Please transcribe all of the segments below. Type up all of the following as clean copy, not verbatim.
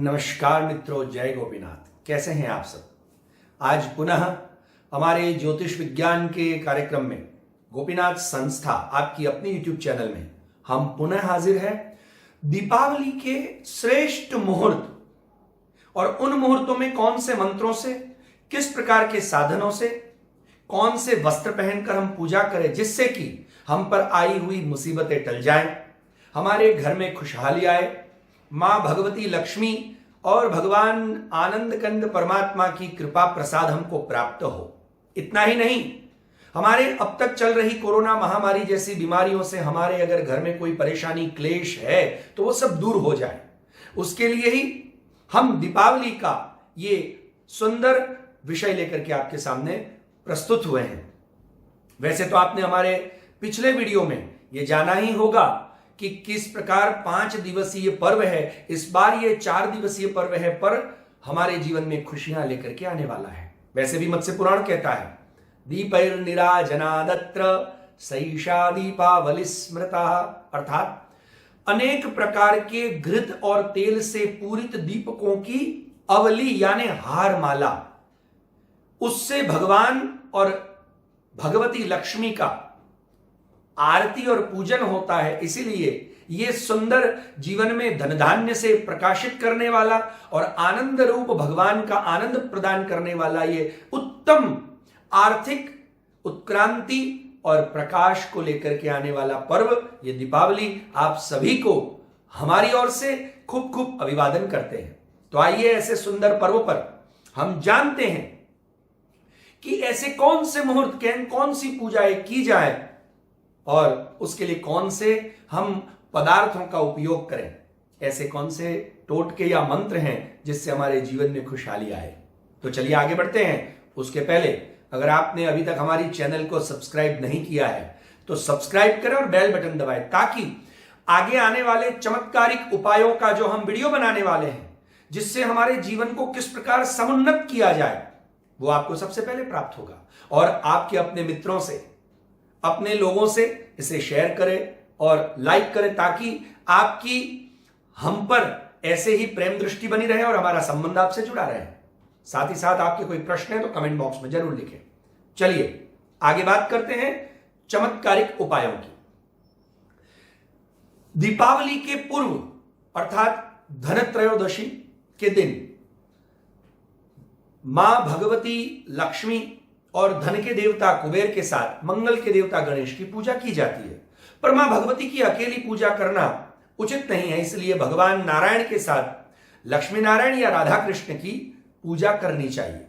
नमस्कार मित्रों, जय गोपीनाथ। कैसे हैं आप सब। आज पुनः हमारे ज्योतिष विज्ञान के कार्यक्रम में गोपीनाथ संस्था आपकी अपनी यूट्यूब चैनल में हम पुनः हाजिर हैं। दीपावली के श्रेष्ठ मुहूर्त और उन मुहूर्तों में कौन से मंत्रों से, किस प्रकार के साधनों से, कौन से वस्त्र पहनकर हम पूजा करें जिससे कि हम पर आई हुई मुसीबतें टल जाएं, हमारे घर में खुशहाली आए, मां भगवती लक्ष्मी और भगवान आनंद कंद परमात्मा की कृपा प्रसाद हमको प्राप्त हो। इतना ही नहीं, हमारे अब तक चल रही कोरोना महामारी जैसी बीमारियों से हमारे अगर घर में कोई परेशानी क्लेश है तो वो सब दूर हो जाए। उसके लिए ही हम दीपावली का ये सुंदर विषय लेकर के आपके सामने प्रस्तुत हुए हैं। वैसे तो आपने हमारे पिछले वीडियो में ये जाना ही होगा कि किस प्रकार 5 दिवसीय पर्व है, इस बार ये 4 दिवसीय पर्व है, पर हमारे जीवन में खुशियां लेकर के आने वाला है। वैसे भी मत्स्य पुराण कहता है, दीपैर्निराजनादत्र सैषा दीपावली स्मृता, अर्थात अनेक प्रकार के घृत और तेल से पूरित दीपकों की अवली यानी हार माला, उससे भगवान और भगवती लक्ष्मी का आरती और पूजन होता है। इसीलिए यह सुंदर जीवन में धन धान्य से प्रकाशित करने वाला और आनंद रूप भगवान का आनंद प्रदान करने वाला ये उत्तम आर्थिक उत्क्रांति और प्रकाश को लेकर के आने वाला पर्व ये दीपावली आप सभी को हमारी ओर से खूब खूब अभिवादन करते हैं। तो आइए ऐसे सुंदर पर्व पर हम जानते हैं कि ऐसे कौन से मुहूर्त, कौन सी पूजाएं की जाए और उसके लिए कौन से हम पदार्थों का उपयोग करें, ऐसे कौन से टोटके या मंत्र हैं जिससे हमारे जीवन में खुशहाली आए। तो चलिए आगे बढ़ते हैं। उसके पहले अगर आपने अभी तक हमारी चैनल को सब्सक्राइब नहीं किया है तो सब्सक्राइब करें और बेल बटन दबाएं, ताकि आगे आने वाले चमत्कारिक उपायों का जो हम वीडियो बनाने वाले हैं, जिससे हमारे जीवन को किस प्रकार समुन्नत किया जाए, वो आपको सबसे पहले प्राप्त होगा। और आपके अपने मित्रों से, अपने लोगों से इसे शेयर करें और लाइक करें, ताकि आपकी हम पर ऐसे ही प्रेम दृष्टि बनी रहे और हमारा संबंध आपसे जुड़ा रहे। साथ ही साथ आपके कोई प्रश्न है तो कमेंट बॉक्स में जरूर लिखें। चलिए आगे बात करते हैं चमत्कारिक उपायों की। दीपावली के पूर्व अर्थात धनत्रयोदशी के दिन मां भगवती लक्ष्मी और धन के देवता कुबेर के साथ मंगल के देवता गणेश की पूजा की जाती है। पर मां भगवती की अकेली पूजा करना उचित नहीं है, इसलिए भगवान नारायण के साथ लक्ष्मी नारायण या राधा कृष्ण की पूजा करनी चाहिए।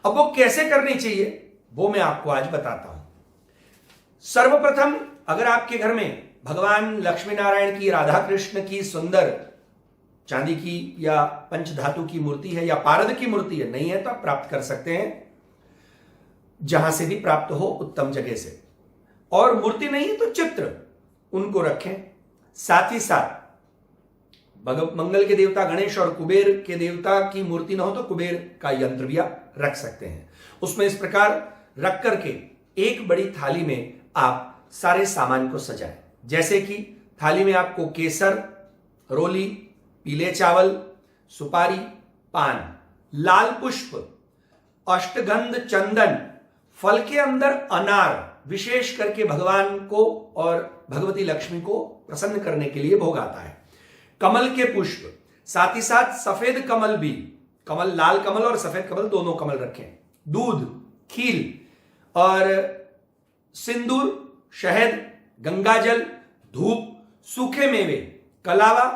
अब वो कैसे करनी चाहिए वो मैं आपको आज बताता हूं। सर्वप्रथम अगर आपके घर में भगवान लक्ष्मी नारायण की, राधा कृष्ण की सुंदर चांदी की या पंचधातु की मूर्ति है या पारद की मूर्ति है, नहीं है तो आप प्राप्त कर सकते हैं जहां से भी प्राप्त हो उत्तम जगह से। और मूर्ति नहीं है तो चित्र उनको रखें। साथ ही साथ मंगल के देवता गणेश और कुबेर के देवता की मूर्ति ना हो तो कुबेर का यंत्र भी आप रख सकते हैं। उसमें इस प्रकार रख करके एक बड़ी थाली में आप सारे सामान को सजाएं। जैसे कि थाली में आपको केसर, रोली, पीले चावल, सुपारी, पान, लाल पुष्प, अष्टगंध, चंदन, फल के अंदर अनार, विशेष करके भगवान को और भगवती लक्ष्मी को प्रसन्न करने के लिए भोग आता है, कमल के पुष्प, साथ ही साथ सफेद कमल भी, कमल, लाल कमल और सफेद कमल दोनों कमल रखें, दूध, खील और सिंदूर, शहद, गंगाजल, धूप, सूखे मेवे, कलावा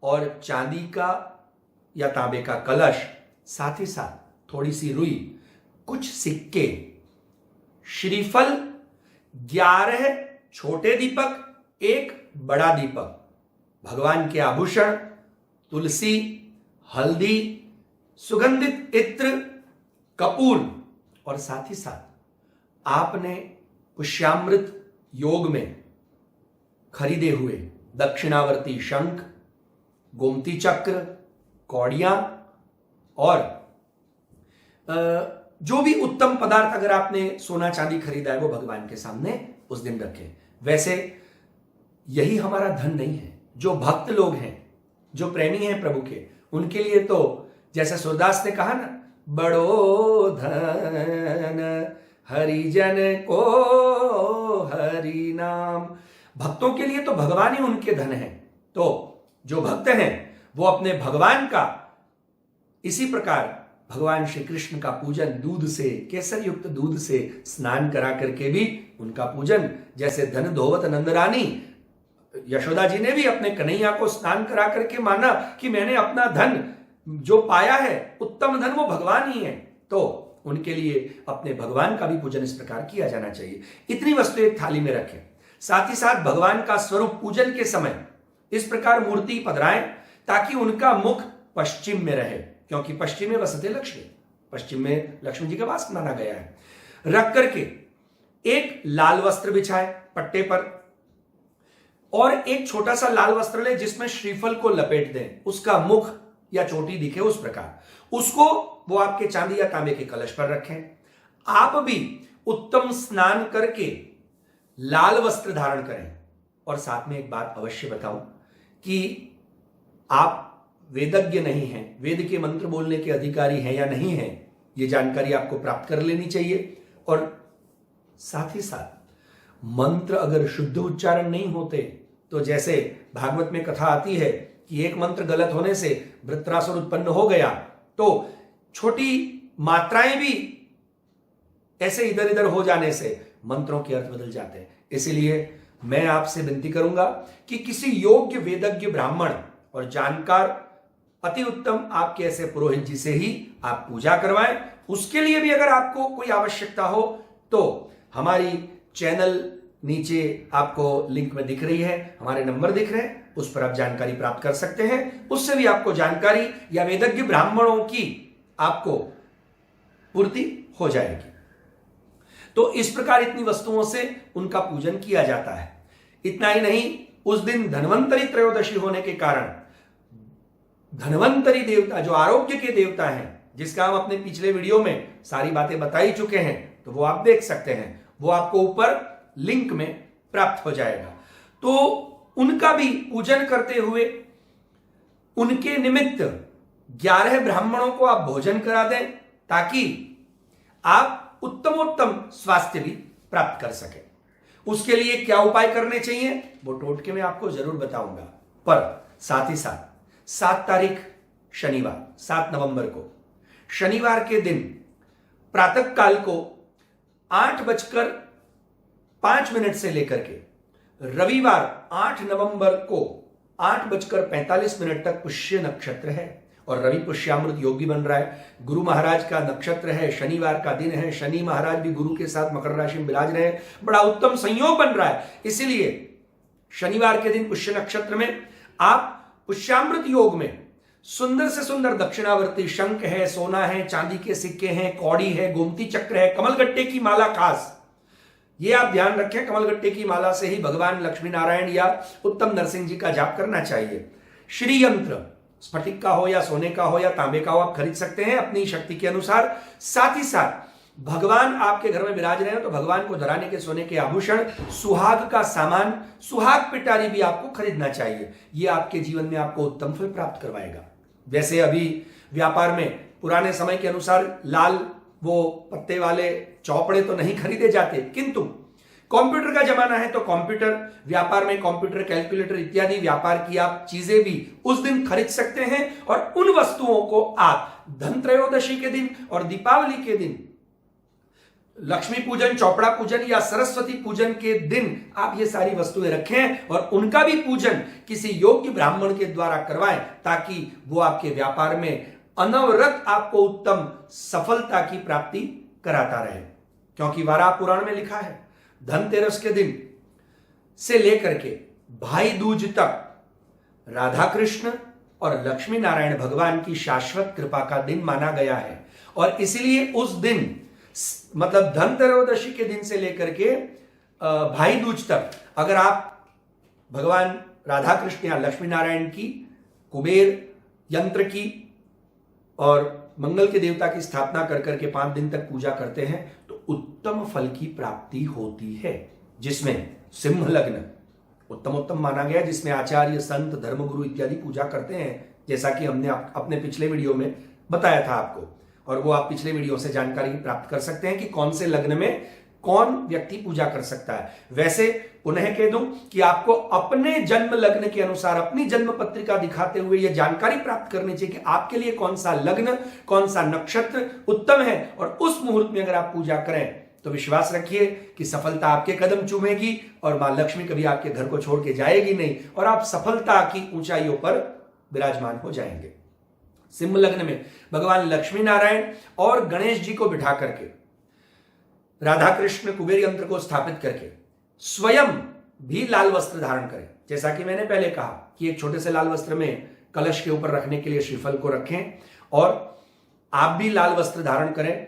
और चांदी का या तांबे का कलश, साथ ही साथ थोड़ी सी रुई, कुछ सिक्के, श्रीफल, 11 छोटे दीपक, 1 बड़ा दीपक, भगवान के आभूषण, तुलसी, हल्दी, सुगंधित इत्र, कपूर और साथ ही साथ आपने पुष्यामृत योग में खरीदे हुए दक्षिणावर्ती शंख, गोमती चक्र, कौड़ियां और जो भी उत्तम पदार्थ अगर आपने सोना चांदी खरीदा है वो भगवान के सामने उस दिन रखें। वैसे यही हमारा धन नहीं है। जो भक्त लोग हैं, जो प्रेमी हैं प्रभु के, उनके लिए तो जैसे सूरदास ने कहा ना, बड़ो धन हरिजन को हरि नाम। भक्तों के लिए तो भगवान ही उनके धन है। तो जो भक्त हैं वो अपने भगवान का इसी प्रकार भगवान श्री कृष्ण का पूजन दूध से, केसर युक्त दूध से स्नान करा करके भी उनका पूजन, जैसे धन धोवत नंदरानी, यशोदा जी ने भी अपने कन्हैया को स्नान करा करके माना कि मैंने अपना धन जो पाया है, उत्तम धन, वो भगवान ही है। तो उनके लिए अपने भगवान का भी पूजन इस प्रकार किया जाना चाहिए। इतनी वस्तु एक थाली में रखें। साथ ही साथ भगवान का स्वरूप पूजन के समय इस प्रकार मूर्ति पधराएं ताकि उनका मुख पश्चिम में रहे, क्योंकि पश्चिम में वसते लक्ष्मी, पश्चिम में लक्ष्मी जी का वास माना गया है। रख करके एक लाल वस्त्र बिछाए पट्टे पर और एक छोटा सा लाल वस्त्र ले जिसमें श्रीफल को लपेट दें, उसका मुख या चोटी दिखे उस प्रकार, उसको वो आपके चांदी या तांबे के कलश पर रखें। आप भी उत्तम स्नान करके लाल वस्त्र धारण करें। और साथ में एक बात अवश्य बताऊं कि आप वेदज्ञ नहीं हैं, वेद के मंत्र बोलने के अधिकारी हैं या नहीं हैं, यह जानकारी आपको प्राप्त कर लेनी चाहिए। और साथ ही साथ मंत्र अगर शुद्ध उच्चारण नहीं होते तो जैसे भागवत में कथा आती है कि एक मंत्र गलत होने से वृत्रासुर उत्पन्न हो गया, तो छोटी मात्राएं भी ऐसे इधर इधर हो जाने से मंत्रों के अर्थ बदल जाते हैं। इसलिए मैं आपसे विनती करूंगा कि किसी योग्य वेदज्ञ ब्राह्मण और जानकार अति उत्तम आपके ऐसे पुरोहित जी से ही आप पूजा करवाएं। उसके लिए भी अगर आपको कोई आवश्यकता हो तो हमारी चैनल नीचे आपको लिंक में दिख रही है, हमारे नंबर दिख रहे हैं, उस पर आप जानकारी प्राप्त कर सकते हैं। उससे भी आपको जानकारी या वेदज्ञ ब्राह्मणों की आपको पूर्ति हो जाएगी। तो इस प्रकार इतनी वस्तुओं से उनका पूजन किया जाता है। इतना ही नहीं, उस दिन धन्वंतरी त्रयोदशी होने के कारण धन्वंतरी देवता जो आरोग्य के देवता हैं, जिसका हम अपने पिछले वीडियो में सारी बातें बता ही चुके हैं, तो वो आप देख सकते हैं, वो आपको ऊपर लिंक में प्राप्त हो जाएगा। तो उनका भी पूजन करते हुए उनके निमित्त 11 ब्राह्मणों को आप भोजन करा दें ताकि आप उत्तमोत्तम स्वास्थ्य भी प्राप्त कर सके। उसके लिए क्या उपाय करने चाहिए वो टोटके में आपको जरूर बताऊंगा। पर साथ ही साथ 7 तारीख शनिवार, 7 नवंबर को शनिवार के दिन प्रातः काल को 8:05 से लेकर के रविवार 8 नवंबर को 8:45 तक पुष्य नक्षत्र है और रवि पुष्यामृत योग भी बन रहा है। गुरु महाराज का नक्षत्र है, शनिवार का दिन है, शनि महाराज भी गुरु के साथ मकर राशि में विराज रहे हैं, बड़ा उत्तम संयोग बन रहा है। इसीलिए शनिवार के दिन पुष्य नक्षत्र में आप पुष्यामृत योग में सुंदर से सुंदर दक्षिणावर्ती शंख है, सोना है, चांदी के सिक्के हैं, कौड़ी है, गोमती चक्र है, कमलगट्टे की माला खास, ये आप ध्यान रखें। कमलगट्टे की माला से ही भगवान लक्ष्मी नारायण या उत्तम नरसिंह जी का जाप करना चाहिए। श्री यंत्र स्फटिक का हो या सोने का हो या तांबे का हो, आप खरीद सकते हैं अपनी शक्ति के अनुसार। साथ ही साथ भगवान आपके घर में विराज रहे हैं तो भगवान को धराने के सोने के आभूषण, सुहाग का सामान, सुहाग पिटारी भी आपको खरीदना चाहिए। यह आपके जीवन में आपको उत्तम फल प्राप्त करवाएगा। वैसे अभी व्यापार में पुराने समय के अनुसार लाल वो पत्ते वाले चौपड़े तो नहीं खरीदे जाते, किंतु कंप्यूटर का जमाना है तो कंप्यूटर व्यापार में कंप्यूटर, कैलकुलेटर इत्यादि व्यापार की आप चीजें भी उस दिन खरीद सकते हैं। और उन वस्तुओं को आप धनत्रयोदशी के दिन और दीपावली के दिन, लक्ष्मी पूजन, चौपड़ा पूजन या सरस्वती पूजन के दिन आप ये सारी वस्तुएं रखें और उनका भी पूजन किसी योग्य ब्राह्मण के द्वारा करवाएं ताकि वो आपके व्यापार में अनवरत आपको उत्तम सफलता की प्राप्ति कराता रहे। क्योंकि वाराह पुराण में लिखा है धनतेरस के दिन से लेकर के भाई दूज तक राधा कृष्ण और लक्ष्मी नारायण भगवान की शाश्वत कृपा का दिन माना गया है। और इसलिए उस दिन मतलब धनत्रयोदशी के दिन से लेकर के भाई दूज तक अगर आप भगवान राधा कृष्ण या लक्ष्मी नारायण की, कुबेर यंत्र की और मंगल के देवता की स्थापना कर करके 5 दिन तक पूजा करते हैं तो उत्तम फल की प्राप्ति होती है। जिसमें सिंह लग्न उत्तम माना गया, जिसमें आचार्य, संत, धर्मगुरु इत्यादि पूजा करते हैं जैसा कि हमने अपने पिछले वीडियो में बताया था आपको, और वो आप पिछले वीडियो से जानकारी प्राप्त कर सकते हैं कि कौन से लग्न में कौन व्यक्ति पूजा कर सकता है। वैसे पुनः कह दूं कि आपको अपने जन्म लग्न के अनुसार अपनी जन्म पत्रिका दिखाते हुए यह जानकारी प्राप्त करनी चाहिए कि आपके लिए कौन सा लग्न, कौन सा नक्षत्र उत्तम है, और उस मुहूर्त में अगर आप पूजा करें तो विश्वास रखिए कि सफलता आपके कदम चूमेगी और मां लक्ष्मी कभी आपके घर को छोड़ के जाएगी नहीं, और आप सफलता की ऊंचाइयों पर विराजमान हो जाएंगे। सिंह लग्न में भगवान लक्ष्मी नारायण और गणेश जी को बिठा करके राधा कृष्ण कुबेर यंत्र को स्थापित करके स्वयं भी लाल वस्त्र धारण करें। जैसा कि मैंने पहले कहा कि एक छोटे से लाल वस्त्र में कलश के ऊपर रखने के लिए श्रीफल को रखें, और आप भी लाल वस्त्र धारण करें,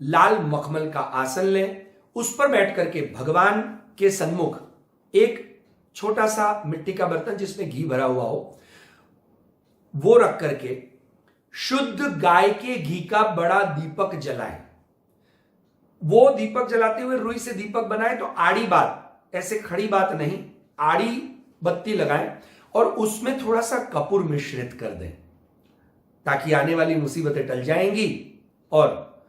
लाल मखमल का आसन लें, उस पर बैठ करके भगवान के सन्मुख एक छोटा सा मिट्टी का बर्तन जिसमें घी भरा हुआ हो वो रख करके शुद्ध गाय के घी का बड़ा दीपक जलाएं। वो दीपक जलाते हुए रुई से दीपक बनाए तो आड़ी बात, ऐसे खड़ी बात नहीं, आड़ी बत्ती लगाएं और उसमें थोड़ा सा कपूर मिश्रित कर दें ताकि आने वाली मुसीबतें टल जाएंगी, और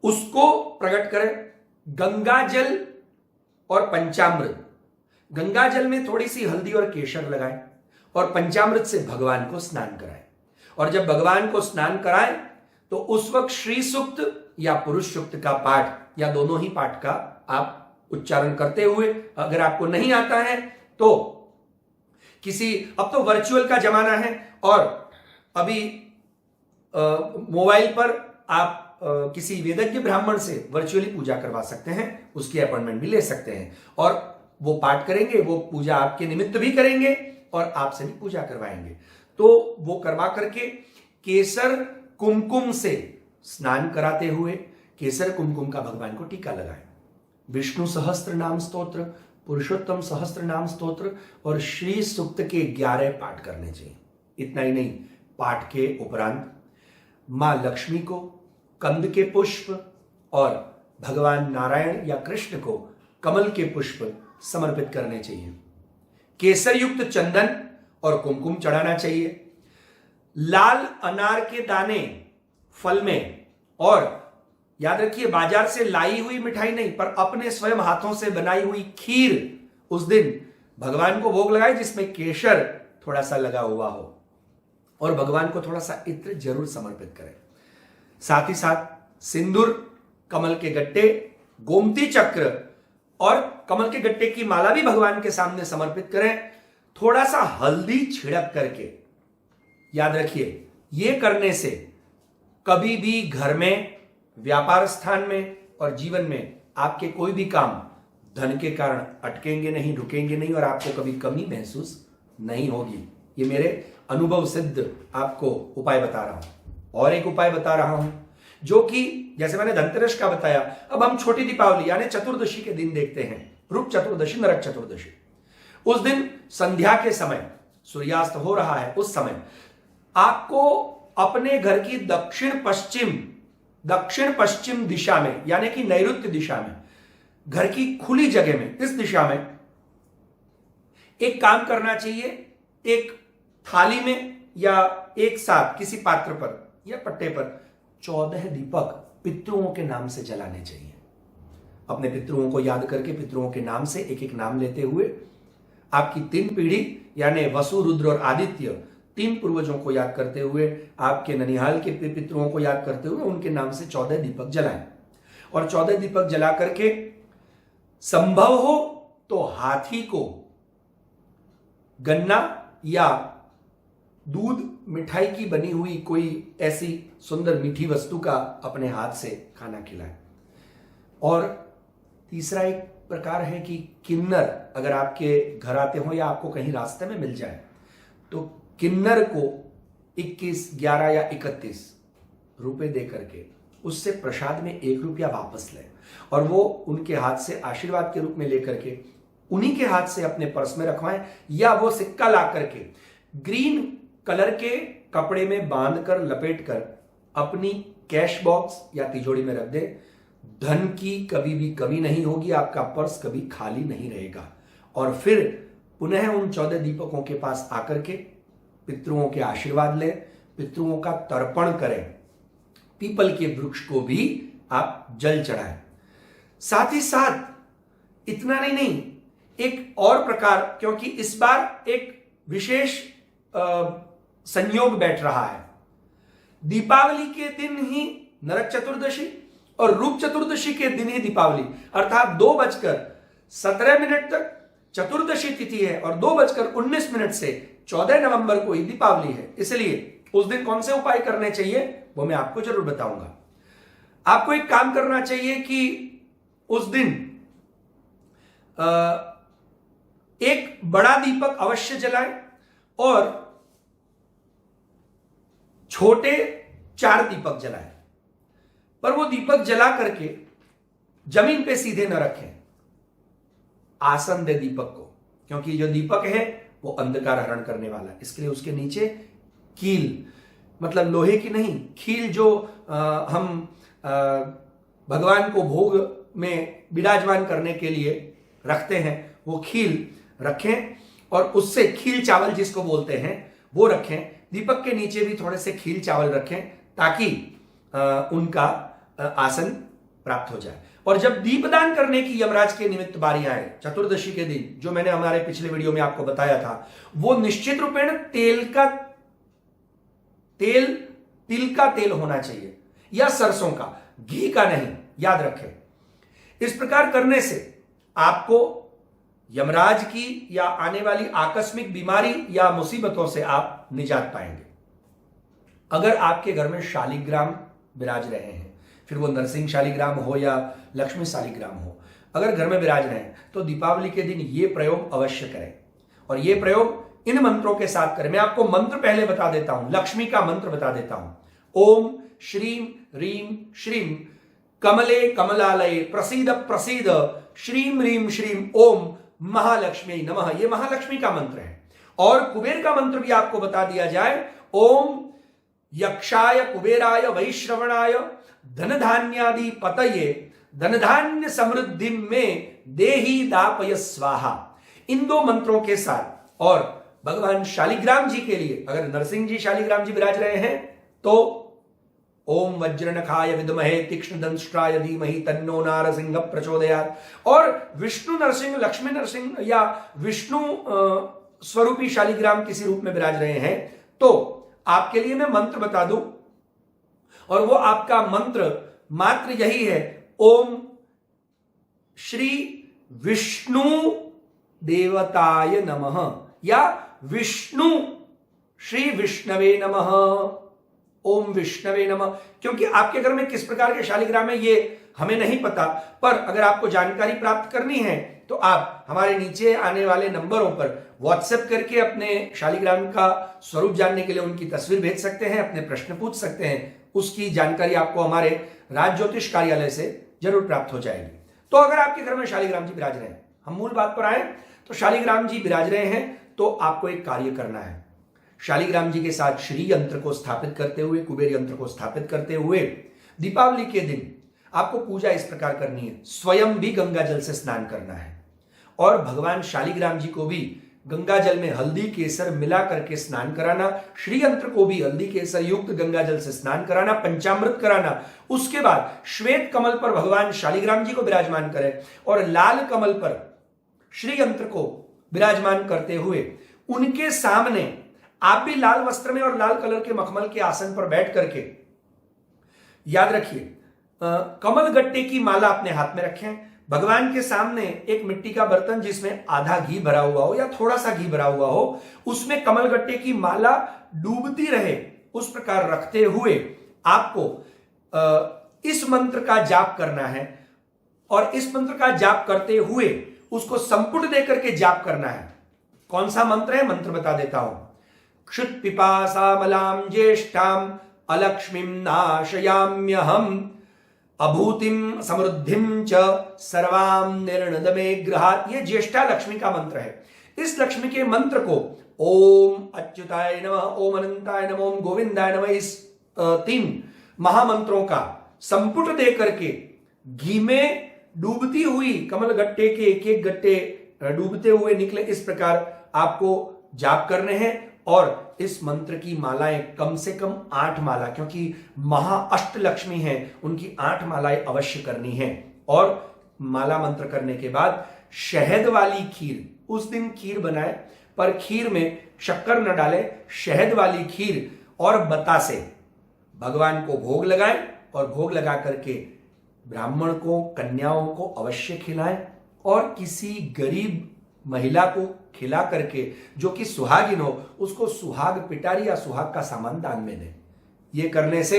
उसको प्रकट करें गंगा जल और पंचामृत। गंगा जल में थोड़ी सी हल्दी और केशर लगाएं और पंचामृत से भगवान को स्नान कराएं, और जब भगवान को स्नान कराएं तो उस वक्त श्री सूक्त या पुरुष सूक्त का पाठ या दोनों ही पाठ का आप उच्चारण करते हुए, अगर आपको नहीं आता है तो किसी, अब तो वर्चुअल का जमाना है और अभी मोबाइल पर आप किसी वेदज्ञ ब्राह्मण से वर्चुअली पूजा करवा सकते हैं, उसकी अपॉइंटमेंट भी ले सकते हैं, और वो पाठ करेंगे, वो पूजा आपके निमित्त भी करेंगे और आपसे भी पूजा करवाएंगे। तो वो करवा करके केसर कुमकुम से स्नान कराते हुए केसर कुमकुम का भगवान को टीका लगाएं। विष्णु सहस्त्र नाम स्तोत्र, पुरुषोत्तम सहस्त्र नाम स्तोत्र और श्री सूक्त के 11 पाठ करने चाहिए। इतना ही नहीं, पाठ के उपरांत मां लक्ष्मी को कंद के पुष्प और भगवान नारायण या कृष्ण को कमल के पुष्प समर्पित करने चाहिए। केसर युक्त चंदन और कुमकुम चढ़ाना चाहिए। लाल अनार के दाने फल में, और याद रखिए बाजार से लाई हुई मिठाई नहीं पर अपने स्वयं हाथों से बनाई हुई खीर उस दिन भगवान को भोग लगाए जिसमें केसर थोड़ा सा लगा हुआ हो, और भगवान को थोड़ा सा इत्र जरूर समर्पित करें। साथ ही साथ सिंदूर, कमल के गट्टे, गोमती चक्र और कमल के गट्टे की माला भी भगवान के सामने समर्पित करें। थोड़ा सा हल्दी छिड़क करके, याद रखिए यह करने से कभी भी घर में, व्यापार स्थान में और जीवन में आपके कोई भी काम धन के कारण अटकेंगे नहीं, रुकेंगे नहीं और आपको कभी कमी महसूस नहीं होगी। ये मेरे अनुभव सिद्ध आपको उपाय बता रहा हूं। और एक उपाय बता रहा हूं जो कि जैसे मैंने धनतेरस का बताया, अब हम छोटी दीपावली यानी चतुर्दशी के दिन देखते हैं, रूप चतुर्दशी, नरक चतुर्दशी। उस दिन संध्या के समय सूर्यास्त हो रहा है, उस समय आपको अपने घर की दक्षिण पश्चिम दिशा में यानी कि नैऋत्य दिशा में, घर की खुली जगह में, इस दिशा में एक काम करना चाहिए। एक थाली में या एक साथ किसी पात्र पर या पट्टे पर 14 दीपक पितरों के नाम से जलाने चाहिए। अपने पितरों को याद करके पितरों के नाम से एक एक नाम लेते हुए आपकी 3 पीढ़ी यानी वसु, रुद्र और आदित्य, 3 पूर्वजों को याद करते हुए, आपके ननिहाल के पितरों को याद करते हुए उनके नाम से 14 दीपक जलाएं। और 14 दीपक जला करके संभव हो तो हाथी को गन्ना या दूध, मिठाई की बनी हुई कोई ऐसी सुंदर मीठी वस्तु का अपने हाथ से खाना खिलाएं। और तीसरा एक प्रकार है कि किन्नर अगर आपके घर आते हो या आपको कहीं रास्ते में मिल जाए तो किन्नर को 21, 11 या 31 रुपए दे करके उससे प्रसाद में 1 रुपया वापस लें और वो उनके हाथ से आशीर्वाद के रूप में लेकर के उन्हीं के हाथ से अपने पर्स में रखवाएं, या वो सिक्का ला करके ग्रीन कलर के कपड़े में बांधकर लपेट कर अपनी कैश बॉक्स या तिजोरी में रख दें। धन की कभी भी कमी नहीं होगी, आपका पर्स कभी खाली नहीं रहेगा। और फिर पुनः उन 14 दीपकों के पास आकर के पितरों के आशीर्वाद लें, पितरों का तर्पण करें, पीपल के वृक्ष को भी आप जल चढ़ाएं। साथ ही साथ इतना नहीं, एक और प्रकार, क्योंकि इस बार एक विशेष संयोग बैठ रहा है। दीपावली के दिन ही नरक चतुर्दशी और रूप चतुर्दशी के दिन ही दीपावली, अर्थात 2:17 तक चतुर्दशी तिथि है और 2:19 से 14 नवंबर को ही दीपावली है। इसलिए उस दिन कौन से उपाय करने चाहिए वो मैं आपको जरूर बताऊंगा। आपको एक काम करना चाहिए कि उस दिन एक बड़ा दीपक अवश्य जलाएं और छोटे 4 दीपक जलाएं, पर वो दीपक जला करके जमीन पे सीधे न रखें, आसन दे दीपक को, क्योंकि जो दीपक है वो अंधकार हरण करने वाला है। इसके लिए उसके नीचे कील, मतलब लोहे की नहीं, खील जो हम भगवान को भोग में विराजमान करने के लिए रखते हैं, वो खील रखें और उससे खील चावल जिसको बोलते हैं वो रखें। दीपक के नीचे भी थोड़े से खील चावल रखें ताकि उनका आसन प्राप्त हो जाए। और जब दीपदान करने की यमराज के निमित्त बारी आए चतुर्दशी के दिन, जो मैंने हमारे पिछले वीडियो में आपको बताया था, वो निश्चित रूपेण तिल का तेल होना चाहिए या सरसों का, घी का नहीं, याद रखें। इस प्रकार करने से आपको यमराज की या आने वाली आकस्मिक बीमारी या मुसीबतों से आप निजात पाएंगे। अगर आपके घर में शालिग्राम विराज रहे हैं, फिर वो नरसिंह शालिग्राम हो या लक्ष्मी शालिग्राम हो, अगर घर में विराज रहे हैं तो दीपावली के दिन ये प्रयोग अवश्य करें। और ये प्रयोग इन मंत्रों के साथ करें। मैं आपको मंत्र पहले बता देता हूं, लक्ष्मी का मंत्र बता देता हूं। ओम श्रीम ह्रीम श्रीम कमले कमलालये प्रसीद प्रसीद श्रीम ह्रीम श्रीम ओम महालक्ष्मी नमः। ये महालक्ष्मी का मंत्र है। और कुबेर का मंत्र भी आपको बता दिया जाए, ओम यक्षाय कुबेराय वैश्रवणाय धन धान्यादि पतये धन धान्य समृद्धि में देही दापय स्वाहा। इन 2 मंत्रों के साथ और भगवान शालिग्राम जी के लिए, अगर नरसिंह जी शालिग्राम जी विराज रहे हैं तो ओम वज्रनखाय विद्महे तीक्ष्ण दंष्ट्राय धीमहि तन्नो नारसिंह प्रचोदयात्। और विष्णु नरसिंह, लक्ष्मी नरसिंह या विष्णु स्वरूपी शालिग्राम किसी रूप में विराज रहे हैं तो आपके लिए मैं मंत्र बता दूं, और वो आपका मंत्र मात्र यही है, ओम श्री विष्णु देवताय नमः या विष्णु श्री विष्णवे नमः, ओम विष्णवे नमः। क्योंकि आपके घर में किस प्रकार के शालिग्राम है ये हमें नहीं पता, पर अगर आपको जानकारी प्राप्त करनी है तो आप हमारे नीचे आने वाले नंबरों पर व्हाट्सएप करके अपने शालिग्राम का स्वरूप जानने के लिए उनकी तस्वीर भेज सकते हैं, अपने प्रश्न पूछ सकते हैं। उसकी जानकारी आपको हमारे राज ज्योतिष कार्यालय से जरूर प्राप्त हो जाएगी। तो अगर आपके घर में शालिग्राम जी विराज रहे हैं, हम मूल बात पर आए तो शालिग्राम जी विराज रहे हैं तो आपको एक कार्य करना है। शालिग्राम जी के साथ श्री यंत्र को स्थापित करते हुए, कुबेर यंत्र को स्थापित करते हुए दीपावली के दिन आपको पूजा इस प्रकार करनी है। स्वयं भी गंगा जल से स्नान करना है और भगवान शालिग्राम जी को भी गंगा जल में हल्दी केसर मिला करके स्नान कराना, श्री यंत्र को भी हल्दी केसर युक्त गंगा जल से स्नान कराना, पंचामृत कराना। उसके बाद श्वेत कमल पर भगवान शालिग्राम जी को विराजमान करें और लाल कमल पर श्री यंत्र को विराजमान करते हुए उनके सामने आप भी लाल वस्त्र में और लाल कलर के मखमल के आसन पर बैठ करके, याद रखिए, कमल गट्टे की माला अपने हाथ में रखें। भगवान के सामने एक मिट्टी का बर्तन जिसमें आधा घी भरा हुआ हो या थोड़ा सा घी भरा हुआ हो, उसमें कमल गट्टे की माला डूबती रहे, उस प्रकार रखते हुए आपको इस मंत्र का जाप करना है। और इस मंत्र का जाप करते हुए उसको संपुट देकर के जाप करना है। कौन सा मंत्र है, मंत्र बता देता हूं। क्षुत पिपासामलां ज्येष्ठां अलक्ष्मीं नाशयाम्यहम् अभूतिम समृद्धिम च सर्वाम निर्णद मे गृहात्। ये ज्येष्ठा लक्ष्मी का मंत्र है। इस लक्ष्मी के मंत्र को ओम अच्युताय नमः, ओम अनंताय नमः, ओम गोविंदाय नमः, इस 3 महामंत्रों का संपुट दे करके घी में डूबती हुई कमल गट्टे के एक एक गट्टे डूबते हुए निकले, इस प्रकार आपको जाप करने हैं। और इस मंत्र की मालाएं कम से कम 8 माला, क्योंकि महाअष्टलक्ष्मी है, उनकी 8 मालाएं अवश्य करनी है। और माला मंत्र करने के बाद शहद वाली खीर, उस दिन खीर बनाए पर खीर में शक्कर न डाले, शहद वाली खीर और बतासे भगवान को भोग लगाएं और भोग लगा करके ब्राह्मण को, कन्याओं को अवश्य खिलाएं और किसी गरीब महिला को खिला करके, जो कि सुहागिन हो, उसको सुहाग पिटारी या सुहाग का सामान दान में दें। यह करने से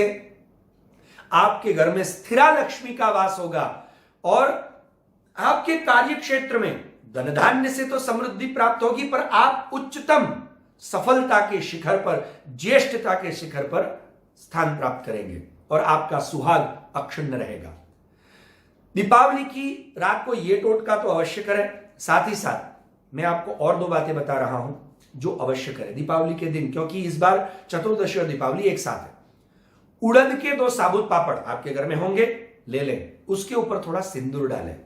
आपके घर में स्थिरा लक्ष्मी का वास होगा और आपके कार्य क्षेत्र में धन धान्य से तो समृद्धि प्राप्त होगी, पर आप उच्चतम सफलता के शिखर पर, ज्येष्ठता के शिखर पर स्थान प्राप्त करेंगे और आपका सुहाग अक्षुण्ण रहेगा। दीपावली की रात को यह टोटका तो अवश्य करें। साथ ही साथ मैं आपको और 2 बातें बता रहा हूं जो अवश्य करें दीपावली के दिन, क्योंकि इस बार चतुर्दशी और दीपावली एक साथ है। उड़द के 2 साबुत पापड़ आपके घर में होंगे, ले लें, उसके ऊपर थोड़ा सिंदूर डालें,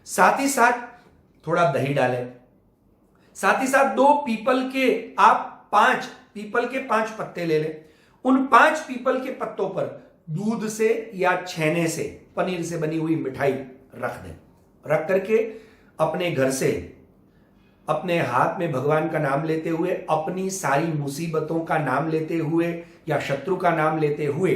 साथ ही साथ थोड़ा दही डालें, साथ ही साथ 2 पीपल के आप 5 पीपल के 5 पत्ते ले लें। उन 5 पीपल के पत्तों पर दूध से या छेने से, पनीर से बनी हुई मिठाई रख दें। रख करके अपने घर से अपने हाथ में भगवान का नाम लेते हुए, अपनी सारी मुसीबतों का नाम लेते हुए या शत्रु का नाम लेते हुए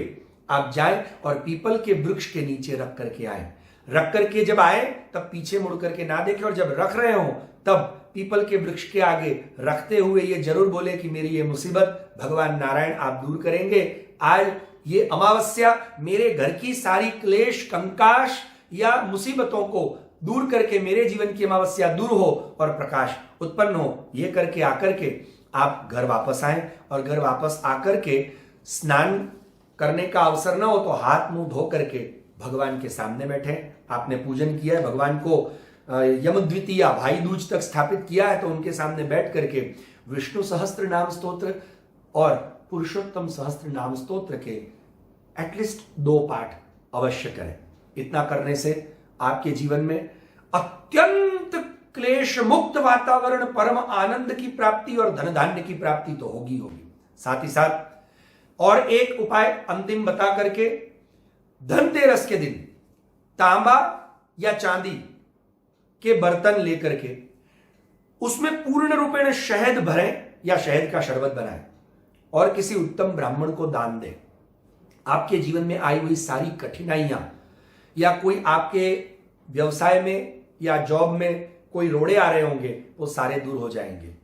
आप जाएं और पीपल के वृक्ष के नीचे रख करके आए। रख करके जब आए तब पीछे मुड़ करके ना देखें और जब रख रहे हो तब पीपल के वृक्ष के आगे रखते हुए ये जरूर बोले कि मेरी ये मुसीबत भगवान नारायण आप दूर करेंगे। आज ये अमावस्या मेरे घर की सारी क्लेश, कंकाश या मुसीबतों को दूर करके मेरे जीवन की अमावस्या दूर हो और प्रकाश उत्पन्न हो। ये करके आकर के आप घर वापस आए और घर वापस आकर के स्नान करने का अवसर ना हो तो हाथ मुंह धो करके भगवान के सामने बैठे। आपने पूजन किया है, भगवान को यम द्वितीया भाई दूज तक स्थापित किया है, तो उनके सामने बैठ करके विष्णु सहस्त्र नाम स्तोत्र और पुरुषोत्तम सहस्त्र नाम स्तोत्र के एटलीस्ट 2 पाठ अवश्य करें। इतना करने से आपके जीवन में अत्यंत क्लेश मुक्त वातावरण, परम आनंद की प्राप्ति और धन धान्य की प्राप्ति तो होगी होगी। साथ ही साथ और एक उपाय अंतिम बता करके, धनतेरस के दिन तांबा या चांदी के बर्तन लेकर के उसमें पूर्ण रूपेण शहद भरें या शहद का शरबत बनाएं और किसी उत्तम ब्राह्मण को दान दें। आपके जीवन में आई हुई सारी कठिनाइयां या कोई आपके व्यवसाय में या जॉब में कोई रोड़े आ रहे होंगे वो सारे दूर हो जाएंगे।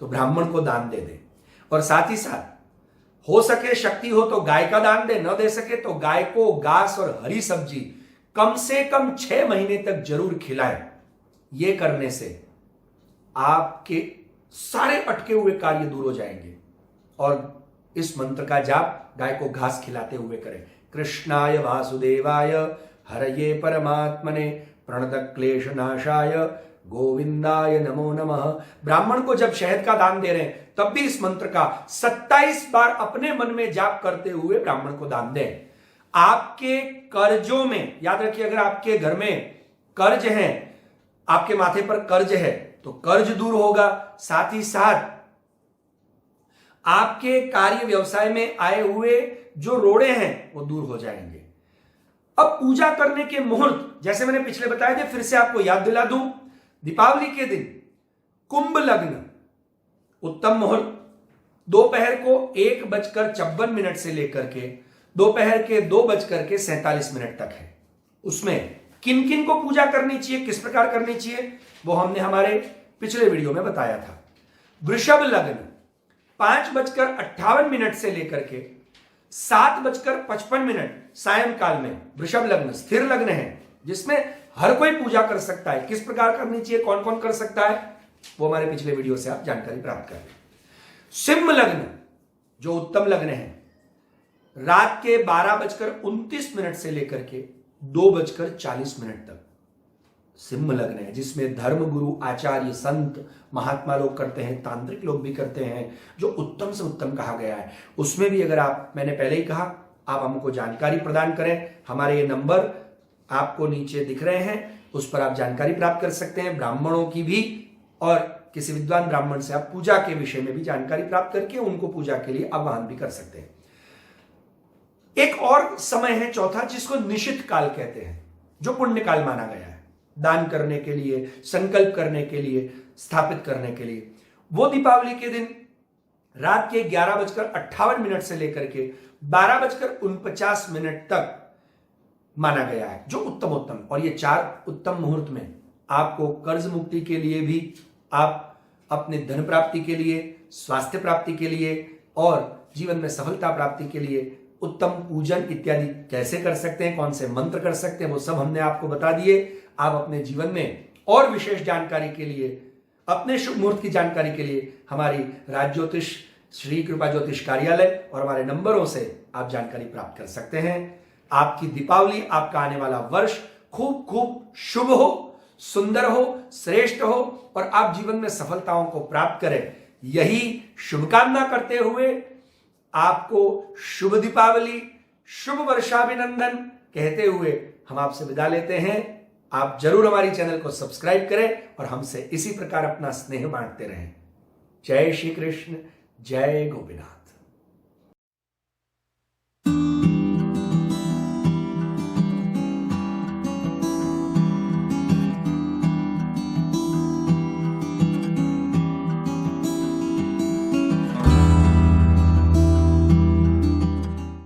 तो ब्राह्मण को दान दे दें और साथ ही साथ हो सके शक्ति हो तो गाय का दान दे, न दे सके तो गाय को घास और हरी सब्जी कम से कम 6 महीने तक जरूर खिलाएं। यह करने से आपके सारे अटके हुए कार्य दूर हो जाएंगे। और इस मंत्र का जाप गाय को घास खिलाते हुए करें। कृष्णाय वासुदेवाय हरये परमात्मने प्रणत क्लेश नाशाय गोविंदाय नमो नमः। ब्राह्मण को जब शहद का दान दे रहे हैं तब भी इस मंत्र का 27 बार अपने मन में जाप करते हुए ब्राह्मण को दान दें। आपके कर्जों में, याद रखिए, अगर आपके घर में कर्ज है, आपके माथे पर कर्ज है तो कर्ज दूर होगा। साथ ही साथ आपके कार्य व्यवसाय में आए हुए जो रोड़े हैं वो दूर हो जाएंगे। अब पूजा करने के मुहूर्त जैसे मैंने पिछले बताए थे, फिर से आपको याद दिला दूं। दीपावली के दिन कुंभ लग्न उत्तम मुहूर्त दोपहर को 1:54 से लेकर के दोपहर के 2:47 तक है। उसमें किन किन को पूजा करनी चाहिए, किस प्रकार करनी चाहिए, वो हमने हमारे पिछले वीडियो में बताया था। वृषभ लग्न 5:58 से लेकर के 7:55 सायंकाल में वृषभ लग्न स्थिर लग्न है जिसमें हर कोई पूजा कर सकता है। किस प्रकार करनी चाहिए, कौन कौन कर सकता है, वो हमारे पिछले वीडियो से आप जानकारी प्राप्त कर लें। सिंह लग्न जो उत्तम लग्न है, रात के 12:29 से लेकर के 2:40 तक सिंह लग्न है, जिसमें धर्म गुरु, आचार्य, संत, महात्मा लोग करते हैं, तांत्रिक लोग भी करते हैं, जो उत्तम से उत्तम कहा गया है। उसमें भी अगर आप, मैंने पहले ही कहा, आप हमको जानकारी प्रदान करें। हमारे ये नंबर आपको नीचे दिख रहे हैं, उस पर आप जानकारी प्राप्त कर सकते हैं, ब्राह्मणों की भी और किसी विद्वान ब्राह्मण से आप पूजा के विषय में भी जानकारी प्राप्त करके उनको पूजा के लिए आह्वान भी कर सकते हैं। एक और समय है चौथा, जिसको निशित काल कहते हैं, जो पुण्य काल माना गया है दान करने के लिए, संकल्प करने के लिए, स्थापित करने के लिए। वो दीपावली के दिन रात के 11:58 से लेकर के 12:49 तक माना गया है, जो उत्तम। और ये 4 उत्तम मुहूर्त में आपको कर्ज मुक्ति के लिए भी, आप अपने धन प्राप्ति के लिए, स्वास्थ्य प्राप्ति के लिए और जीवन में सफलता प्राप्ति के लिए उत्तम पूजन इत्यादि कैसे कर सकते हैं, कौन से मंत्र कर सकते हैं, वो सब हमने आपको बता दिए। आप अपने जीवन में और विशेष जानकारी के लिए, अपने शुभ मुहूर्त की जानकारी के लिए हमारी राज ज्योतिष श्री कृपा ज्योतिष कार्यालय और हमारे नंबरों से आप जानकारी प्राप्त कर सकते हैं। आपकी दीपावली, आपका आने वाला वर्ष खूब खूब शुभ हो, सुंदर हो, श्रेष्ठ हो और आप जीवन में सफलताओं को प्राप्त करें, यही शुभकामना करते हुए आपको शुभ दीपावली, शुभ वर्षाभिनंदन कहते हुए हम आपसे विदा लेते हैं। आप जरूर हमारी चैनल को सब्सक्राइब करें और हमसे इसी प्रकार अपना स्नेह बांटते रहें। जय श्री कृष्ण, जय गोपीनाथ।